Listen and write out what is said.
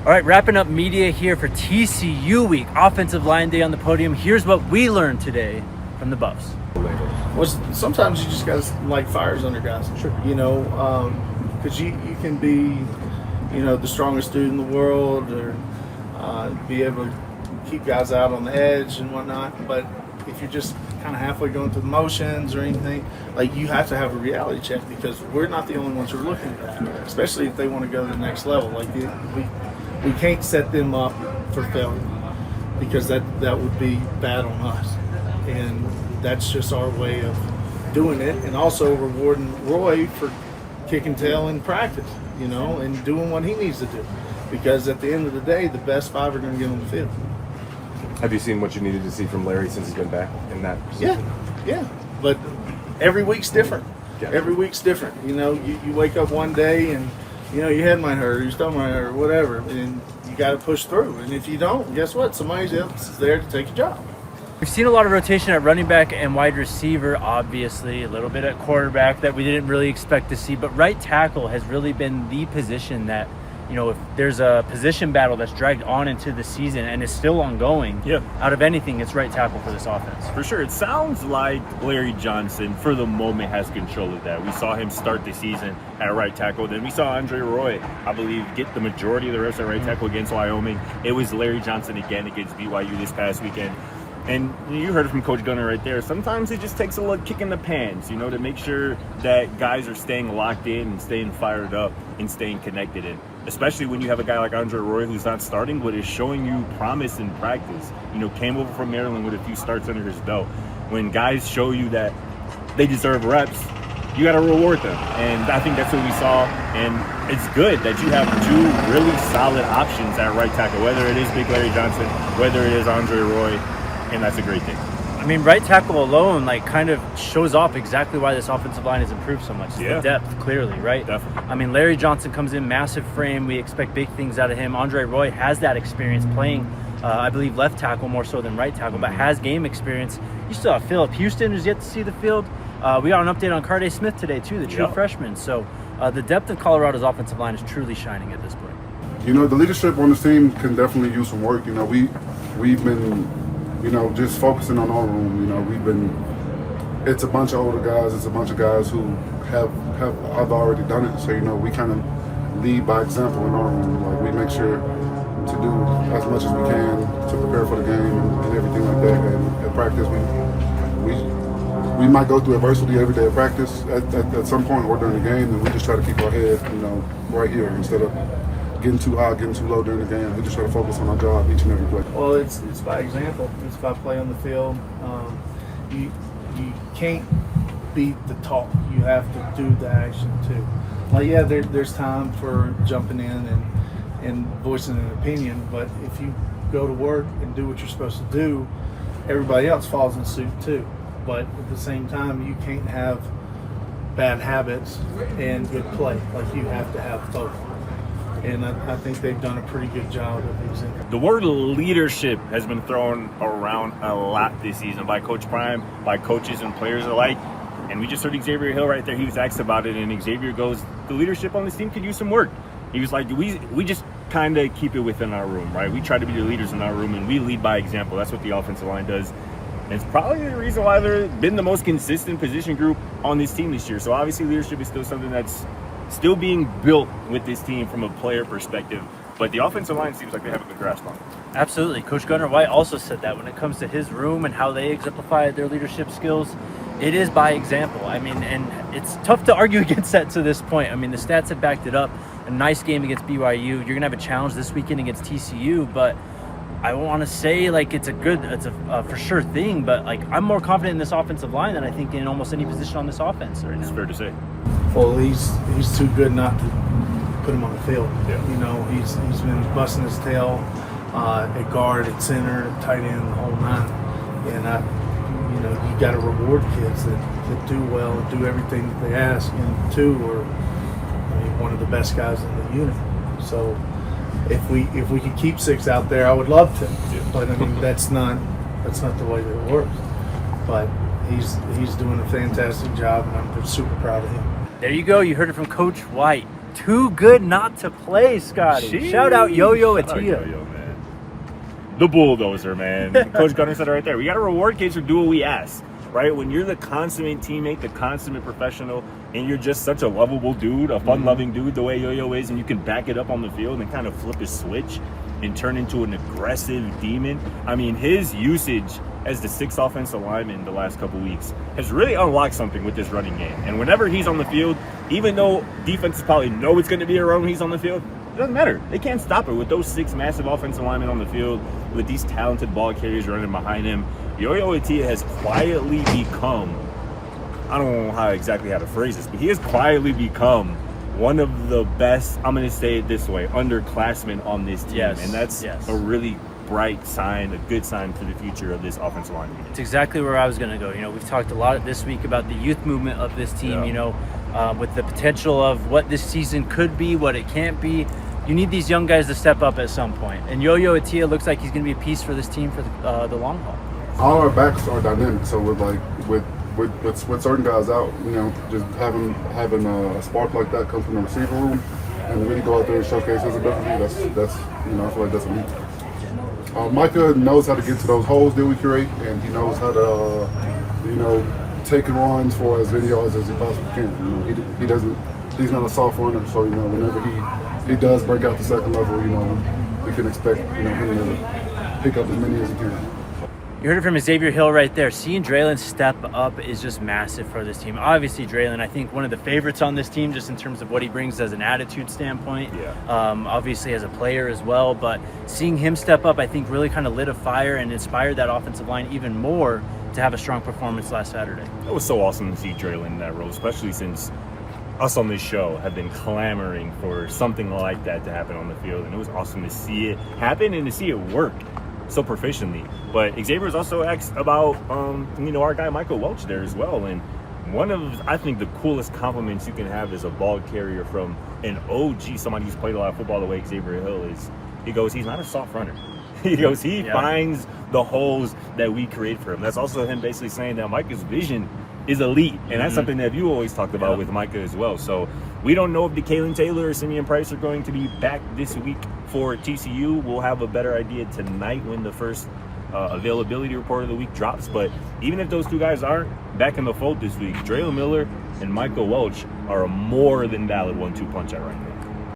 All right, wrapping up media here for TCU week, offensive line day on the podium. Here's what we learned today from the Buffs. Well, sometimes you just got to light fires under guys. Sure. You know, because you can be, you know, the strongest dude in the world, or be able to keep guys out on the edge and whatnot. But if you're just kind of halfway going through the motions or anything, like, you have to have a reality check, because we're not the only ones who are looking at that, especially if they want to go to the next level. Like, we can't set them up for failure, because that would be bad on us. And that's just our way of doing it, and also rewarding Roy for kicking tail in practice, you know, and doing what he needs to do. Because at the end of the day, the best five are going to get on the field. Have you seen what you needed to see from Larry since he's been back in that position? Yeah. But every week's different. Yeah. Every week's different. You know, you wake up one day and, you know, your head might hurt, or your stomach might hurt, or whatever, and you got to push through. And if you don't, guess what? Somebody else is there to take your job. We've seen a lot of rotation at running back and wide receiver, obviously, a little bit at quarterback that we didn't really expect to see. But right tackle has really been the position that, you know, if there's a position battle that's dragged on into the season and is still ongoing, out of anything, it's right tackle for this offense. For sure. It sounds like Larry Johnson, for the moment, has control of that. We saw him start the season at right tackle. Then we saw Andre Roy, I believe, get the majority of the reps at right tackle against Wyoming. It was Larry Johnson again against BYU this past weekend. And you heard it from Coach Gunner right there. Sometimes it just takes a little kick in the pants, you know, to make sure that guys are staying locked in and staying fired up and staying connected in. Especially when you have a guy like Andre Roy who's not starting but is showing you promise in practice. You know, came over from Maryland with a few starts under his belt. When guys show you that they deserve reps, you got to reward them. And I think that's what we saw. And it's good that you have two really solid options at right tackle, whether it is Big Larry Johnson, whether it is Andre Roy. And that's a great thing. I mean, right tackle alone, like, kind of shows off exactly why this offensive line has improved so much. It's the depth, clearly, right? Definitely. I mean, Larry Johnson comes in, massive frame. We expect big things out of him. Andre Roy has that experience playing, I believe, left tackle more so than right tackle, but has game experience. You still have Phillip Houston, who's yet to see the field. We got an update on Carday Smith today, too, the true freshman. So the depth of Colorado's offensive line is truly shining at this point. You know, the leadership on this team can definitely use some work. You know, we've been, you know, just focusing on our room. You know, it's a bunch of older guys. It's a bunch of guys who have already done it. So, you know, we kind of lead by example in our room. Like, we make sure to do as much as we can to prepare for the game and everything like that. And at practice, we might go through adversity every day at practice. At some point or during the game, and we just try to keep our head, you know, right here instead of getting too high, getting too low during the game. We just try to focus on our job each and every play. Well, it's by example. It's by play on the field. You can't beat the talk. You have to do the action too. Like, yeah, there's time for jumping in and voicing an opinion, but if you go to work and do what you're supposed to do, everybody else falls in suit too. But at the same time, you can't have bad habits and good play. Like, you have to have both. And I think they've done a pretty good job of using it. The word leadership has been thrown around a lot this season by Coach Prime, by coaches and players alike. And we just heard Xavier Hill right there. He was asked about it, and Xavier goes, the leadership on this team could use some work. He was like, we just kind of keep it within our room, right? We try to be the leaders in our room, and we lead by example. That's what the offensive line does. And it's probably the reason why they've been the most consistent position group on this team this year. So obviously leadership is still something that's still being built with this team from a player perspective, but the offensive line seems like they have a good grasp on it. Absolutely. Coach Gunnar White also said that when it comes to his room and how they exemplify their leadership skills, it is by example. I mean, and it's tough to argue against that to this point. I mean, the stats have backed it up. A nice game against BYU. You're going to have a challenge this weekend against TCU, but I want to say, like, it's a for sure thing, but, like, I'm more confident in this offensive line than I think in almost any position on this offense right now. It's fair to say. Well, he's too good not to put him on the field. Yeah. You know, he's been busting his tail at guard, at center, at tight end, the whole nine. And you know, you got to reward kids that do well and do everything that they ask. And two are, I mean, one of the best guys in the unit. So if we could keep six out there, I would love to. Yeah. But I mean, that's not the way that it works. But he's doing a fantastic job, and I'm super proud of him. There you go. You heard it from Coach White. too good not to play, Scotty. Shout out YoYo Shout out Atia. Yo-Yo, man. The bulldozer, man. Coach Gunner said it right there. We got to reward kids who do what we ask, right? When you're the consummate teammate, the consummate professional, and you're just such a lovable dude, a fun-loving dude, the way Yo-Yo is, and you can back it up on the field and kind of flip a switch and turn into an aggressive demon. I mean, his usage as the sixth offensive lineman the last couple weeks has really unlocked something with this running game. And whenever he's on the field, even though defenses probably know it's going to be a run when he's on the field, it doesn't matter. They can't stop it with those six massive offensive linemen on the field, with these talented ball carriers running behind him. YoYo Atia has quietly become, I don't know how to phrase this, but he has quietly become one of the best, I'm going to say it this way, underclassmen on this team. Yes, And that's yes. a really bright sign, a good sign for the future of this offensive line. It's exactly where I was going to go. You know, we've talked a lot this week about the youth movement of this team, Yeah. you know, with the potential of what this season could be, what it can't be. You need these young guys to step up at some point. And YoYo Atia looks like he's going to be a piece for this team for the long haul. All our backs are dynamic, so with certain guys out, you know, just having a spark like that come from the receiver room and really go out there and showcase his ability, that's you know, I feel like that's elite. Micah knows how to get to those holes that we create, and he knows how to, you know, take runs for as many yards as he possibly can. You know, he doesn't. He's not a soft runner, so you know, whenever he does break out the second level, you know, we can expect, you know, him to pick up as many as he can. You heard it from Xavier Hill right there. Seeing Draylon step up is just massive for this team. Obviously, Draylon, I think one of the favorites on this team just in terms of what he brings as an attitude standpoint. Yeah. Obviously as a player as well. But seeing him step up, I think really kind of lit a fire and inspired that offensive line even more to have a strong performance last Saturday. It was so awesome to see Draylon in that role, especially since us on this show have been clamoring for something like that to happen on the field. And it was awesome to see it happen and to see it work so proficiently. But Xavier's also asked about, you know, our guy Michael Welch there as well. And one of, I think, the coolest compliments you can have as a ball carrier from an OG, somebody who's played a lot of football the way Xavier Hill is, he goes, he's not a soft runner. He goes, he finds the holes that we create for him. That's also him basically saying that Micah's vision is elite. And that's something that you always talked about with Micah as well. So we don't know if DeKalen Taylor or Simeon Price are going to be back this week for TCU. We'll have a better idea tonight when the first availability report of the week drops. But even if those two guys aren't back in the fold this week, Draylon Miller and Michael Welch are a more than valid 1-2 punch at right now.